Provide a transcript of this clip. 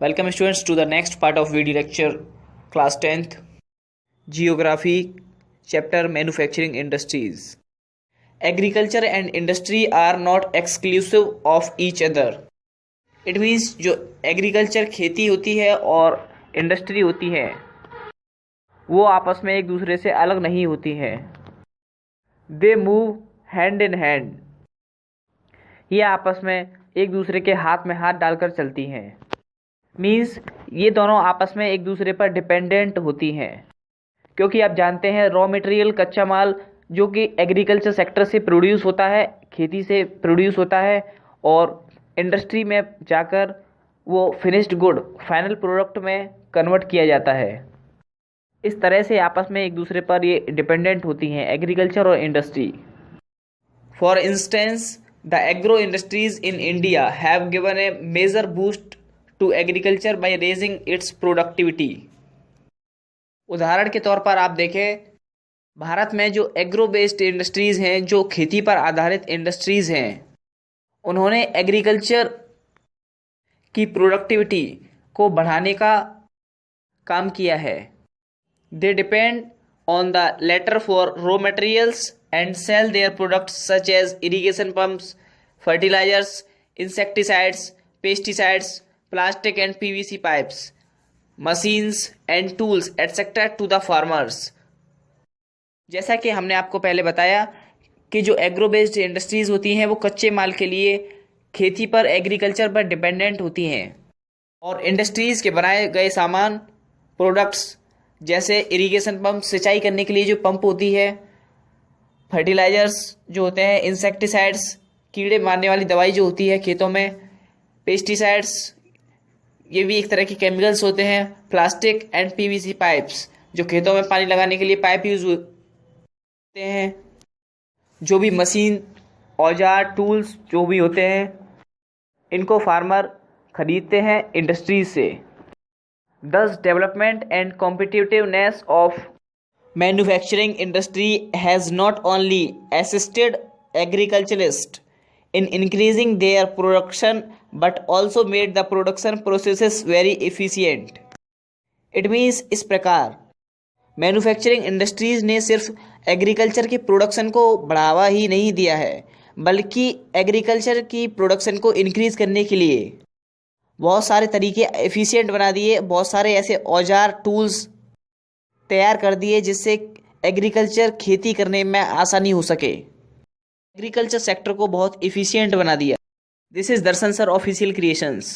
Welcome students to the next part of video lecture, class 10th, Geography, chapter Manufacturing Industries. Agriculture and industry are not exclusive of each other. It means जो agriculture खेती होती है और industry होती है वो आपस में एक दूसरे से अलग नहीं होती है. They move hand in hand. ये आपस में एक दूसरे के हाथ में हाथ डालकर चलती हैं. मीन्स ये दोनों आपस में एक दूसरे पर डिपेंडेंट होती हैं, क्योंकि आप जानते हैं रॉ मटेरियल कच्चा माल जो कि एग्रीकल्चर सेक्टर से प्रोड्यूस होता है, खेती से प्रोड्यूस होता है और इंडस्ट्री में जाकर वो फिनिश्ड गुड फाइनल प्रोडक्ट में कन्वर्ट किया जाता है. इस तरह से आपस में एक दूसरे पर ये डिपेंडेंट होती हैं एग्रीकल्चर और industry. For instance the agro industries in India have given a major boost to agriculture by raising its productivity. उदाहरण के तौर पर आप देखें, भारत में जो एग्रो बेस्ड इंडस्ट्रीज़ हैं, जो खेती पर आधारित इंडस्ट्रीज़ हैं, उन्होंने एग्रीकल्चर की प्रोडक्टिविटी को बढ़ाने का काम किया है. They depend on the latter for raw materials and sell their products such as irrigation pumps, fertilisers, insecticides, pesticides, plastic and PVC pipes, machines and tools etc. to the farmers. जैसा कि हमने आपको पहले बताया कि जो एग्रो बेस्ड इंडस्ट्रीज़ होती हैं वो कच्चे माल के लिए खेती पर, एग्रीकल्चर पर डिपेंडेंट होती हैं और इंडस्ट्रीज़ के बनाए गए सामान, प्रोडक्ट्स जैसे इरिगेशन पंप, सिंचाई करने के लिए जो पंप होती है, फर्टिलाइजर्स जो होते हैं, इंसेक्टिसाइड्स कीड़े मारने वाली दवाई जो होती है खेतों में, पेस्टिसाइड्स ये भी एक तरह के केमिकल्स होते हैं, प्लास्टिक एंड पीवीसी पाइप्स जो खेतों में पानी लगाने के लिए पाइप यूज होते हैं, जो भी मशीन, औजार, टूल्स जो भी होते हैं इनको फार्मर खरीदते हैं इंडस्ट्रीज से. दस development and competitiveness of manufacturing industry has not only assisted agriculturist in increasing their production but also made the production processes very efficient. It means इस प्रकार मैन्युफैक्चरिंग इंडस्ट्रीज़ ने सिर्फ एग्रीकल्चर की प्रोडक्शन को बढ़ावा ही नहीं दिया है, बल्कि एग्रीकल्चर की प्रोडक्शन को इंक्रीज़ करने के लिए बहुत सारे तरीके एफिशिएंट बना दिए, बहुत सारे ऐसे औजार, टूल्स तैयार कर दिए जिससे एग्रीकल्चर खेती करने में आसानी हो सके, एग्रीकल्चर सेक्टर को बहुत इफ़िशियंट बना दिया. This is Darshan sir official creations.